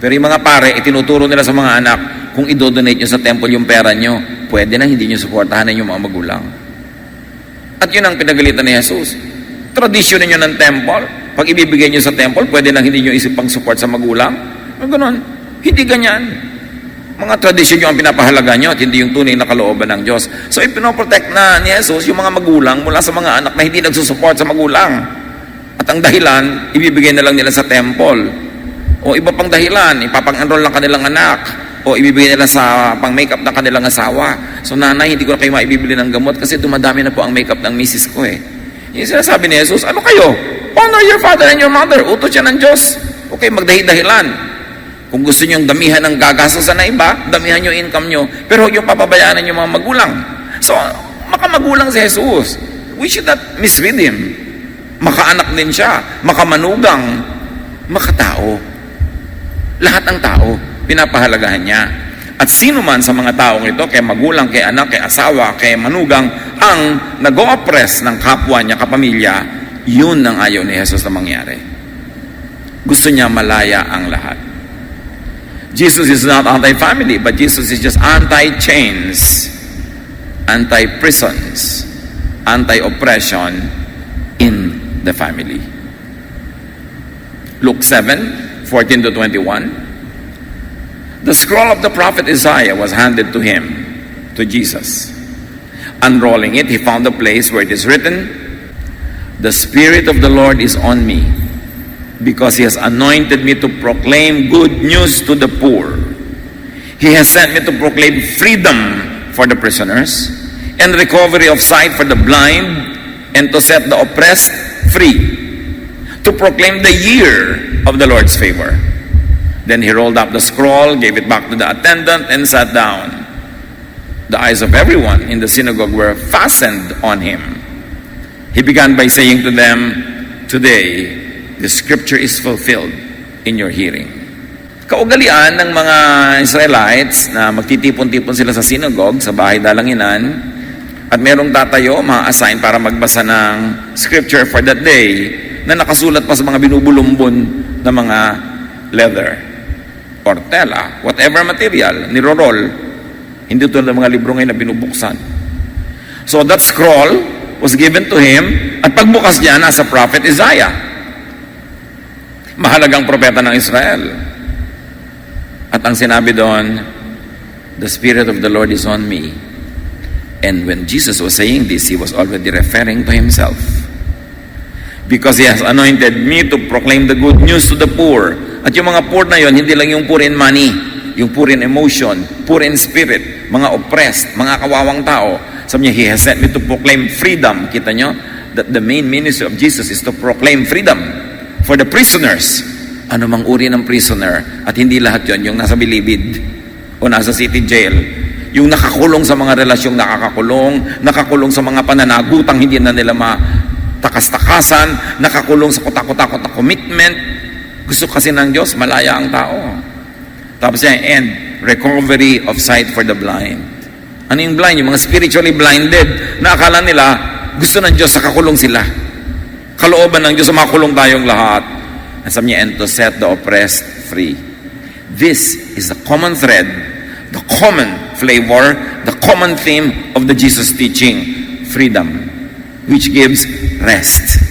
[SPEAKER 1] Pero yung mga pare, itinuturo nila sa mga anak, kung idodonate nyo sa temple yung pera nyo, pwede na hindi nyo suportahan yung mga magulang. At yun ang pinagalitan ni Jesus. Tradisyon ninyo ng temple, pag ibibigay nyo sa temple, pwede lang hindi nyo isipang support sa magulang. Ganon. Hindi ganyan. Mga tradisyon nyo ang pinapahalaga nyo at hindi yung tunay na kalooban ng Diyos. So ipinoprotect na ni Jesus yung mga magulang mula sa mga anak na hindi nagsusupport sa magulang. At ang dahilan, ibibigay na lang nila sa temple. O iba pang dahilan, ipapang-enroll ng kanilang anak. O ibibigay nila sa pang-makeup ng kanilang asawa. So nanay, hindi ko na kayo maibibili ng gamot kasi dumadami na po ang makeup ng misis ko eh. Yung sinasabi ni Jesus, ano kayo? Honor your father and your mother. Utos yan ng Diyos. Okay, magdahi-dahilan. Kung gusto nyo damihan ng gagastosan na iba, damihan nyo income nyo. Pero huwag yung papabayaan yung mga magulang. So, makamagulang si Jesus. We should not misread him. Makaanak din siya, makamanugang, makatao. Lahat ng tao, pinapahalagahan niya. At sino man sa mga taong ito, kay magulang, kay anak, kay asawa, kay manugang, ang nag-o-oppress ng kapwa niya, kapamilya, yun ang ayaw ni Jesus na mangyari. Gusto niya malaya ang lahat. Jesus is not anti-family, but Jesus is just anti-chains, anti-prisons, anti-oppression in the family. Luke 7:14-21. The scroll of the prophet Isaiah was handed to him, to Jesus. Unrolling it, he found the place where it is written, "The Spirit of the Lord is on me, because he has anointed me to proclaim good news to the poor. He has sent me to proclaim freedom for the prisoners, and recovery of sight for the blind, and to set the oppressed free, to proclaim the year of the Lord's favor." Then he rolled up the scroll, gave it back to the attendant, and sat down. The eyes of everyone in the synagogue were fastened on him. He began by saying to them, "Today, the scripture is fulfilled in your hearing." Kaugalian ng mga Israelites na magtitipon-tipon sila sa synagogue, sa bahay dalanginan, at merong tatayo, ma-assign para magbasa ng scripture for that day, na nakasulat pa sa mga binubulumbon na mga leather or tela, whatever material, nirorol. Hindi tulad ng mga libro ngayon na binubuksan. So that scroll was given to him, at pagbukas niya, nasa prophet Isaiah. Mahalagang propeta ng Israel. At ang sinabi doon, "The Spirit of the Lord is on me." And when Jesus was saying this, he was already referring to himself. Because he has anointed me to proclaim the good news to the poor. At yung mga poor na yon, hindi lang yung poor in money, yung poor in emotion, poor in spirit, mga oppressed, mga kawawang tao. Sabi niya, he has sent me to proclaim freedom. Kita nyo? That the main ministry of Jesus is to proclaim freedom for the prisoners. Ano mang uri ng prisoner. At hindi lahat yon yung nasa bilibid o nasa city jail. Yung nakakulong sa mga relasyong nakakulong sa mga pananagutang hindi na nila matakas-takasan, nakakulong sa kutakot-takot na commitment. Gusto kasi ng Diyos, malaya ang tao. Tapos yan, and recovery of sight for the blind. Ano yung blind? Yung mga spiritually blinded na akala nila, gusto ng Diyos, nakakulong sila. Kalooban ng Diyos, makulong tayong lahat. And sabi niya, and to set the oppressed free. This is the common thread, the common flavor, the common theme of the Jesus teaching. Freedom, which gives rest,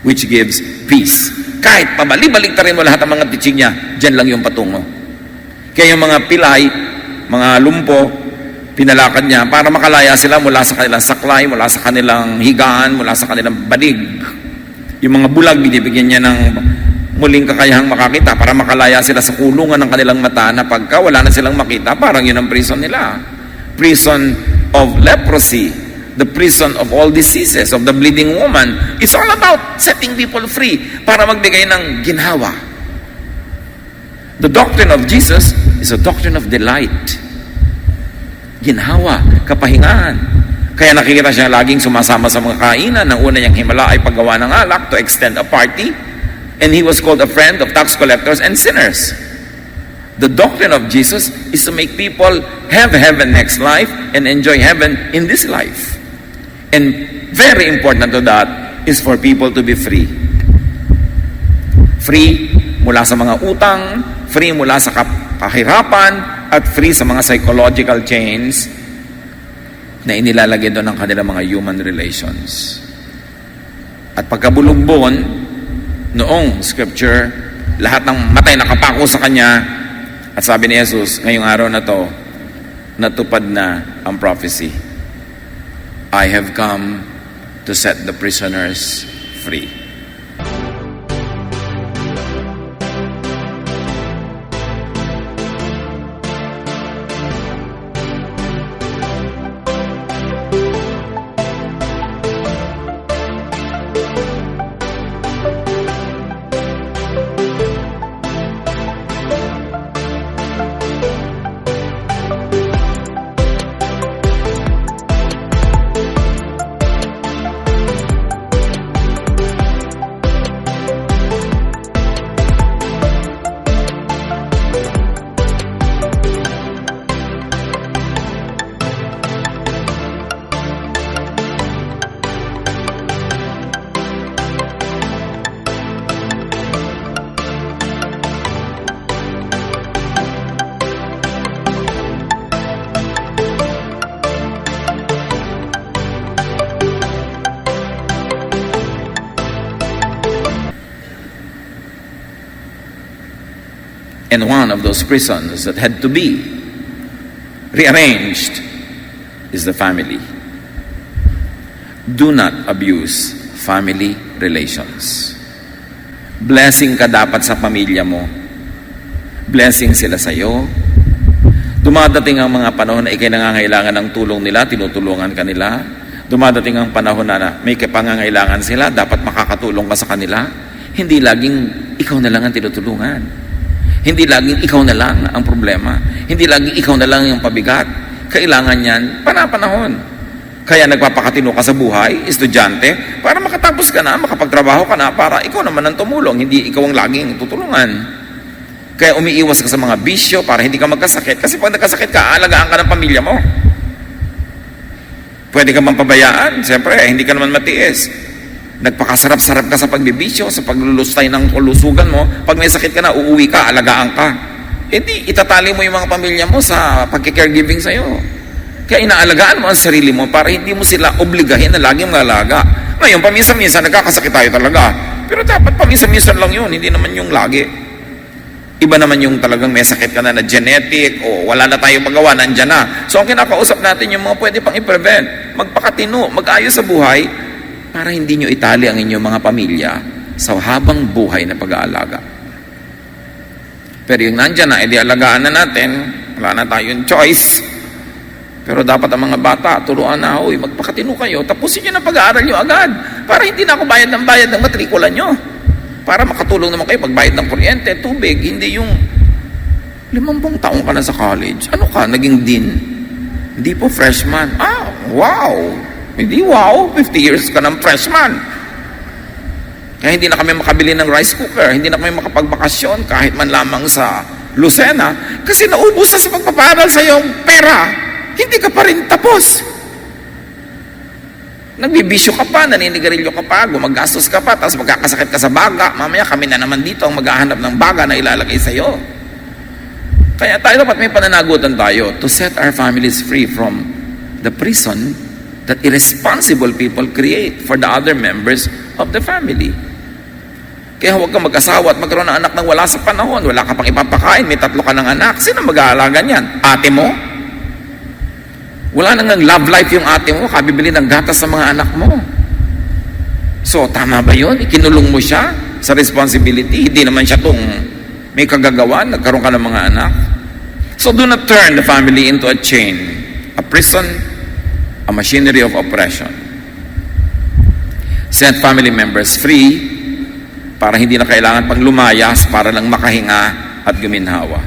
[SPEAKER 1] which gives peace. Kahit pabalik-baliktarin mo lahat ng mga teaching niya, dyan lang yung patungo. Kaya yung mga pilay, mga lumpo, pinalakad niya para makalaya sila mula sa kanilang saklay, mula sa kanilang higaan, mula sa kanilang balig. Yung mga bulag, binibigyan niya ng muling kakayahang makakita para makalaya sila sa kulungan ng kanilang mata na pagka wala na silang makita, parang yun ang prison nila. Prison of leprosy. The prison of all diseases, of the bleeding woman. It's all about setting people free para magbigay ng ginhawa. The doctrine of Jesus is a doctrine of delight. Ginhawa, kapahingahan. Kaya nakikita siya laging sumasama sa mga kainan. Ang una niyang himala ay paggawa ng alak to extend a party. And he was called a friend of tax collectors and sinners. The doctrine of Jesus is to make people have heaven next life and enjoy heaven in this life. And very important to that is for people to be free. Free mula sa mga utang, free mula sa kahirapan, at free sa mga psychological chains na inilalagay doon ng kanilang mga human relations. At pagkabulugbon, noong scripture, lahat ng matay nakapako sa kanya, at sabi ni Jesus, ngayong araw na to, natupad na ang prophecy. I have come to set the prisoners free. And one of those prisons that had to be rearranged is the family. Do not abuse family relations. Blessing ka dapat sa pamilya mo. Blessing sila sa iyo. Dumadating ang mga panahon na ikay nangangailangan ng tulong nila, tinutulungan ka nila. Dumadating ang panahon na may pangangailangan sila, dapat makakatulong ka sa kanila. Hindi laging ikaw na lang ang tinutulungan. Hindi laging ikaw na lang ang problema. Hindi laging ikaw na lang yung pabigat. Kailangan yan, panahon. Kaya nagpapakatino ka sa buhay, estudyante, para makatapos ka na, makapagtrabaho ka na, para ikaw naman ang tumulong, hindi ikaw ang laging tutulungan. Kaya umiiwas ka sa mga bisyo para hindi ka magkasakit. Kasi pag nagkasakit ka, aalagaan ka ng pamilya mo. Pwede ka man pabayaan, siyempre, hindi ka naman matiis. Nagpakasarap-sarap ka sa pagbibisyo, sa paglulustay ng kulusugan mo. Pag may sakit ka na, uuwi ka, alagaan ka. Hindi, itatali mo yung mga pamilya mo sa pagki-caregiving sa'yo. Kaya inaalagaan mo ang sarili mo para hindi mo sila obligahin na laging malaga. Ngayon, paminsan-minsan, nagkakasakit tayo talaga. Pero dapat paminsan-minsan lang yun, hindi naman yung lagi. Iba naman yung talagang may sakit ka na genetic o wala na tayong magawa, nandyan na. So, ang kinakausap natin yung mga pwede pang i-prevent. Magpakatino, mag-ayos sa buhay, para hindi nyo itali ang inyong mga pamilya sa habang buhay na pag-aalaga. Pero yung nandyan na, edi alagaan na natin, wala na tayong choice. Pero dapat ang mga bata, turuan na, magpakatino kayo, tapusin nyo na pag-aaral nyo agad, para hindi na ako bayad ng matrikula nyo. Para makatulong naman kayo, magbayad ng kuryente, tubig, hindi yung 50 taong ka na sa college. Ano ka, naging dean? Hindi po freshman. Wow! Hindi, wow, 50 years ka ng freshman. Kaya hindi na kami makabili ng rice cooker, hindi na kami makapagbakasyon kahit man lamang sa Lucena, kasi naubos na sa pagpaparal sa iyong pera. Hindi ka pa rin tapos. Nagbibisyo ka pa, naninigarilyo ka pa, gumagastos ka pa, tapos magkakasakit ka sa baga. Mamaya kami na naman dito ang maghahanap ng baga na ilalagay sa iyo. Kaya tayo dapat may pananagutan tayo to set our families free from the prison that irresponsible people create for the other members of the family. Kaya huwag kang mag-asawa at magkaroon ng anak nang wala sa panahon. Wala ka pang ipapakain, may 3 ka ng anak. Sino mag-aalaga niyan? Ate mo? Wala nang love life yung ate mo, kabibili ng gatas sa mga anak mo. So, tama ba yun? Ikinulong mo siya sa responsibility. Hindi naman siya may kagagawan, nagkaroon ka ng mga anak. So, do not turn the family into a chain, a prison, a machinery of oppression. Set family members free para hindi na kailangan pang lumayas para lang makahinga at guminhawa.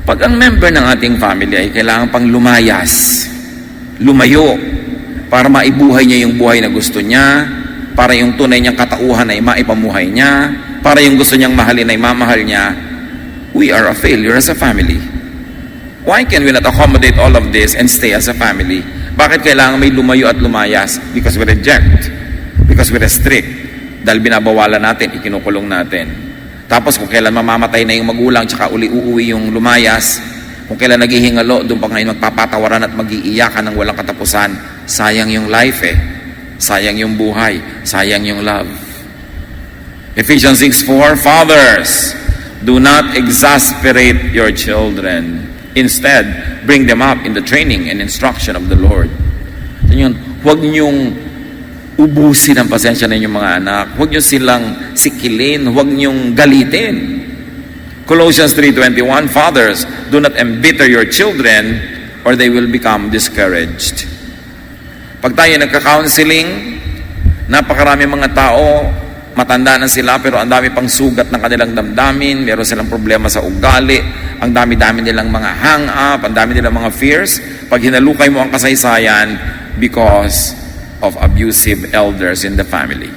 [SPEAKER 1] Pag ang member ng ating family ay kailangan pang lumayo, para maibuhay niya yung buhay na gusto niya, para yung tunay niyang katauhan ay maipamuhay niya, para yung gusto niyang mahalin ay mamahal niya, we are a failure as a family. Why can we not accommodate all of this and stay as a family? Bakit kailangan may lumayo at lumayas? Because we reject. Because we restrict. Dahil binabawalan natin, ikinukulong natin. Tapos kung kailan mamamatay na yung magulang, tsaka uli uuwi yung lumayas, kung kailan naghihingalo, doon pa ngayon magpapatawaran at mag-iiyakan ng walang katapusan, sayang yung life eh. Sayang yung buhay. Sayang yung love. Ephesians 6:4, Fathers, do not exasperate your children. Instead, bring them up in the training and instruction of the Lord. Yun, huwag niyong ubusin ang pasensya ng inyong mga anak. Huwag niyo silang sikilin. Huwag niyong galitin. Colossians 3:21, Fathers, do not embitter your children or they will become discouraged. Pag tayo nagka-counseling, napakarami mga tao, matanda na sila pero ang dami pang sugat ng kanilang damdamin, meron silang problema sa ugali, ang dami-dami nilang mga hang-up, ang dami nilang mga fears. Pag hinalukay mo ang kasaysayan because of abusive elders in the family.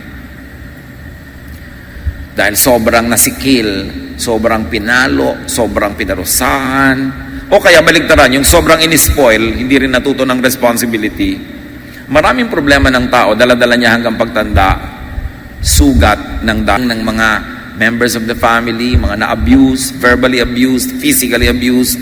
[SPEAKER 1] Dahil sobrang nasikil, sobrang pinalo, sobrang pinarusahan, o kaya baligtaran, yung sobrang inispoil, hindi rin natuto ng responsibility. Maraming problema ng tao, dala-dala niya hanggang pagtanda, sugat ng mga members of the family, mga na-abused, verbally abused, physically abused.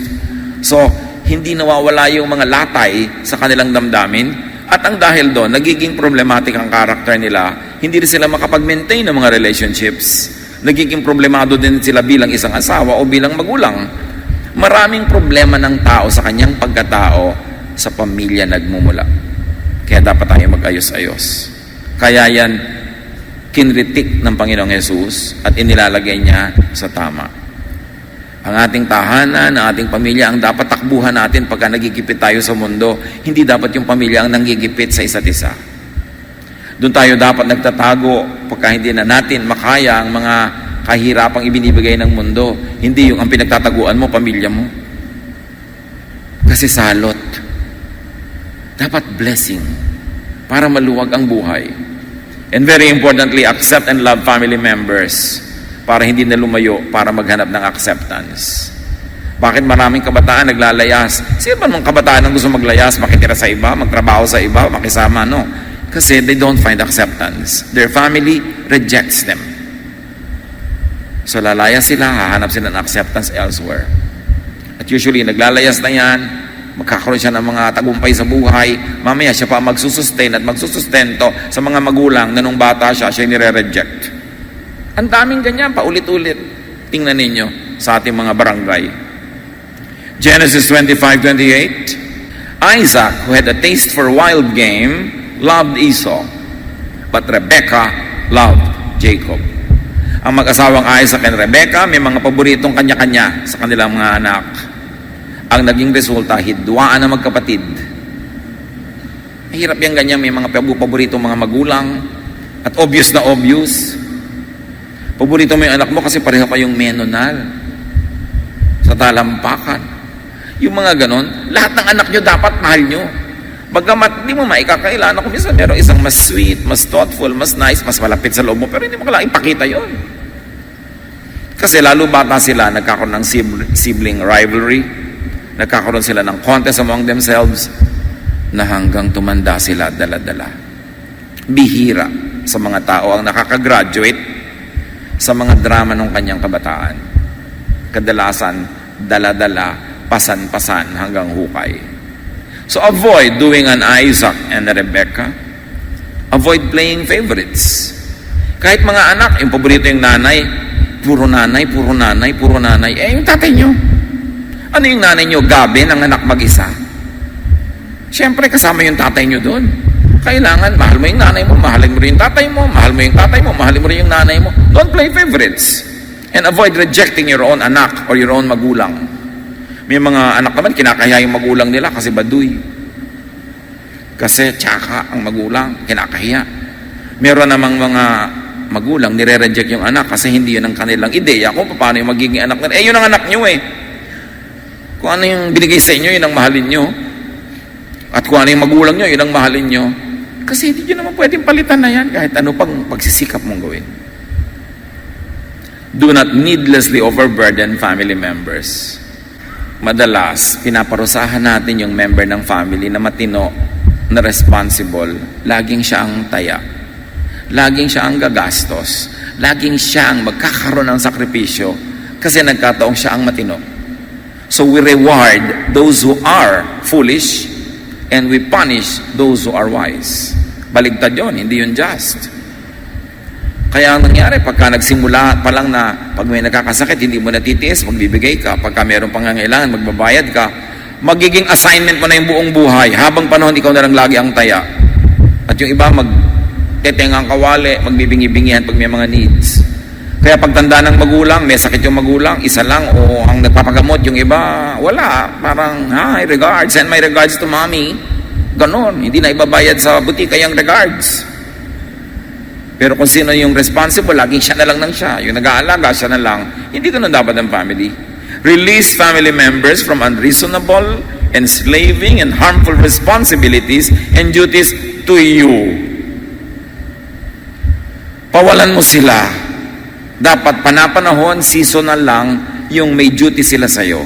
[SPEAKER 1] So, hindi nawawala yung mga latay sa kanilang damdamin. At ang dahil doon, nagiging problematic ang karakter nila. Hindi rin sila makapag-maintain ng mga relationships. Nagiging problemado din sila bilang isang asawa o bilang magulang. Maraming problema ng tao sa kanyang pagkatao sa pamilya nagmumula. Kaya dapat tayo mag-ayos-ayos. Kaya yan, kinritik ng Panginoong Yesus at inilalagay niya sa tama. Ang ating tahanan, ang ating pamilya ang dapat takbuhan natin pagka nagigipit tayo sa mundo. Hindi dapat yung pamilya ang nanggigipit sa isa't isa. Doon tayo dapat nagtatago pagka hindi na natin makaya ang mga kahirapang ibinibigay ng mundo. Hindi yung ang pinagtataguan mo, pamilya mo. Kasi salot. Dapat blessing para maluwag ang buhay. And very importantly, accept and love family members para hindi na lumayo, para maghanap ng acceptance. Bakit maraming kabataan naglalayas? Sino ba mga kabataan ang gusto maglayas, makitira sa iba, magtrabaho sa iba, makisama? No. Kasi they don't find acceptance. Their family rejects them. So lalayas sila, hahanap sila ng acceptance elsewhere. At usually, naglalayas na yan, magkakaroon siya ng mga tagumpay sa buhay, mamaya siya pa magsusustain at magsusustento sa mga magulang na nung bata siya nire-reject. Ang daming ganyan, paulit-ulit. Tingnan ninyo sa ating mga barangay. Genesis 25:28, Isaac, who had a taste for wild game, loved Esau, but Rebekah loved Jacob. Ang mag-asawang Isaac and Rebekah, may mga paboritong kanya-kanya sa kanilang mga anak. Ang naging resulta, hidwaan na magkapatid. Mahirap yan ganyan, may mga paborito mga magulang at obvious na obvious. Paborito mo yung anak mo kasi pareho kayong menonal sa talampakan. Yung mga ganon, lahat ng anak nyo dapat mahal nyo. Bagamat hindi mo maikakailan ako, minsan meron isang mas sweet, mas thoughtful, mas nice, mas malapit sa loob mo, pero hindi mo kailangan ipakita yon. Kasi lalo bata sila, nagkakaroon ng sibling rivalry, nagkakaroon sila ng contest among themselves na hanggang tumanda sila dala-dala. Bihira sa mga tao ang nakakagraduate sa mga drama ng kanyang kabataan. Kadalasan, dala-dala, pasan-pasan hanggang hukay. So avoid doing an Isaac and a Rebekah. Avoid playing favorites. Kahit mga anak, yung paborito yung nanay, puro nanay, puro nanay, puro nanay. Eh, yung tatay nyo. Ano yung nanay nyo? Gabi ng anak mag-isa. Siyempre, kasama yung tatay nyo doon. Kailangan, mahal mo yung nanay mo, mahalin mo rin yung tatay mo, mahal mo yung tatay mo, mahalin mo rin yung nanay mo. Don't play favorites. And avoid rejecting your own anak or your own magulang. May mga anak naman, kinakahiya yung magulang nila kasi baduy. Kasi tsaka ang magulang, kinakahiya. Meron namang mga magulang, nire-reject yung anak kasi hindi yun ang kanilang ideya kung paano yung magiging anak nila. Eh, yun ang anak nyo eh. Kung ano yung binigay sa inyo, yun ang mahalin nyo. At kung ano yung magulang nyo, yun ang mahalin nyo. Kasi hindi nyo naman pwedeng palitan na yan kahit ano pang pagsisikap mong gawin. Do not needlessly overburden family members. Madalas, pinaparusahan natin yung member ng family na matino na responsible, laging siya ang taya. Laging siya ang gagastos. Laging siya ang magkakaroon ng sakripisyo kasi nagkataong siya ang matino. So we reward those who are foolish and we punish those who are wise. Baligtad yun, hindi yun just. Kaya ang nangyari, pagka nagsimula pa lang na pag may nakakasakit, hindi mo natitiis, magbibigay ka. Pagka mayroong pangangailangan, magbabayad ka. Magiging assignment mo na yung buong buhay. Habang panahon, ikaw na lang lagi ang taya. At yung iba, magtetengang kawali, magbibingi-bingihan pag may mga needs. Kaya pagtanda ng magulang, may sakit yung magulang, isa lang, o ang nagpapagamot, yung iba, wala. Parang, hi, regards, send my regards to mommy. Ganon, hindi na ibabayad sa butika yung regards. Pero kung sino yung responsible, laging siya na lang ng siya. Yung nag-aalaga, siya na lang. Hindi ganun dapat ang family. Release family members from unreasonable, enslaving, and harmful responsibilities and duties to you. Pawalan mo sila. Dapat panapanahon, seasonal lang, yung may duty sila sa'yo.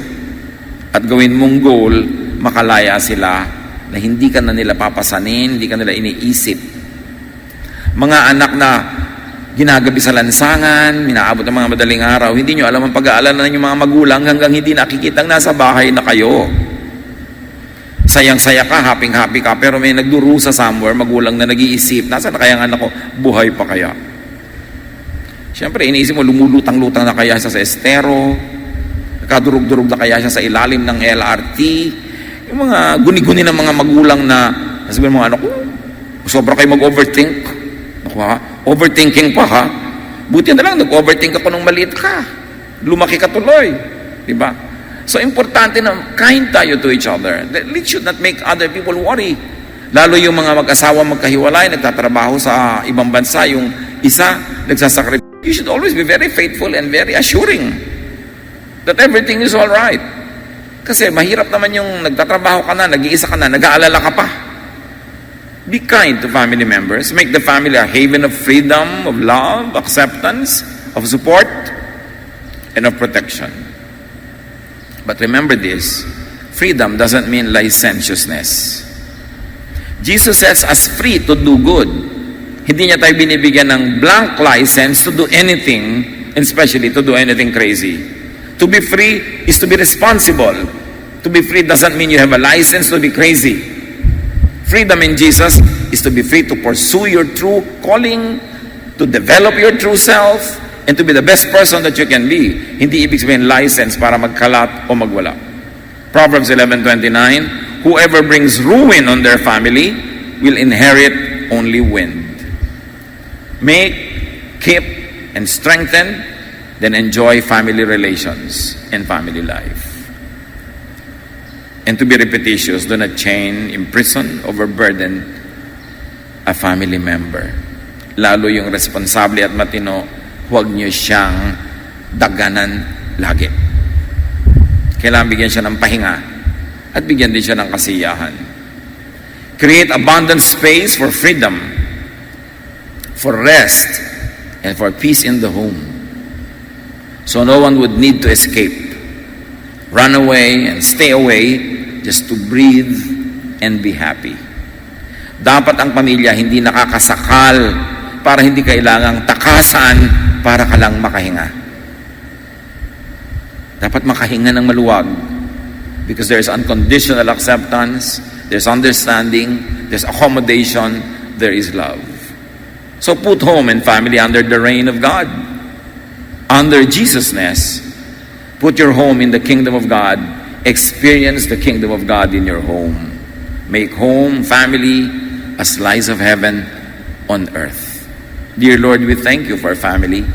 [SPEAKER 1] At gawin mong goal, makalaya sila na hindi ka na nila papasanin, hindi ka nila iniisip. Mga anak na ginagabi sa lansangan, minaabot ng mga madaling araw, hindi nyo alam ang pag-aalala ng mga magulang hanggang hindi nakikitang nasa bahay na kayo. Sayang-saya ka, happy-happy ka, pero may nagdurusa somewhere, magulang na nag-iisip, nasa na kaya ang anak ko, buhay pa kaya? Siyempre, iniisip mo, lumulutang-lutang na kaya siya sa estero, nakadurog-durog na kaya siya sa ilalim ng LRT, yung mga guni-guni ng mga magulang na, sabihin mo, ano ko, sobra kayo mag-overthink. Overthinking pa ha. Buti na lang, nag-overthink ako nung maliit ka. Lumaki ka tuloy. Diba? So, importante na kind tayo to each other. It should not make other people worry. Lalo yung mga mag-asawa magkahiwalay, nagtatrabaho sa ibang bansa, yung isa, nagsasakripisyo. You should always be very faithful and very assuring that everything is all right. Kasi mahirap naman yung nagtatrabaho ka na, nag-iisa ka na, nag-aalala ka pa. Be kind to family members. Make the family a haven of freedom, of love, acceptance, of support, and of protection. But remember this, freedom doesn't mean licentiousness. Jesus sets us free to do good. Hindi niya tayo binibigyan ng blank license to do anything, and especially to do anything crazy. To be free is to be responsible. To be free doesn't mean you have a license to be crazy. Freedom in Jesus is to be free to pursue your true calling, to develop your true self, and to be the best person that you can be. Hindi ibig sabihin license para magkalat o magwala. Proverbs 11:29, whoever brings ruin on their family will inherit only wind. Make, keep, and strengthen, then enjoy family relations and family life. And to be repetitious, do not chain, imprison, overburden a family member. Lalo yung responsable at matino, huwag niyo siyang daganan lagi. Kailangan bigyan siya ng pahinga at bigyan din siya ng kasiyahan. Create abundant space for freedom, for rest, and for peace in the home. So no one would need to escape, run away, and stay away just to breathe and be happy. Dapat ang pamilya hindi nakakasakal para hindi kailangang takasan para ka lang makahinga. Dapat makahinga ng maluwag because there is unconditional acceptance, there's understanding, there's accommodation, there is love. So put home and family under the reign of God. Under Jesusness, put your home in the kingdom of God. Experience the kingdom of God in your home. Make home, family, a slice of heaven on earth. Dear Lord, we thank you for family.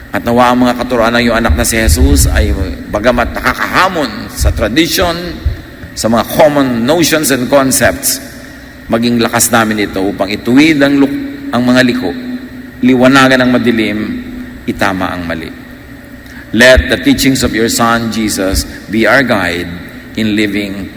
[SPEAKER 1] At nawa ang mga katuruan ng iyong anak na si Jesus ay bagamat nakakahamon sa tradition, sa mga common notions and concepts, maging lakas namin ito upang ituwid ang mga liko, liwanagan ang madilim, itama ang mali. Let the teachings of your Son, Jesus, be our guide in living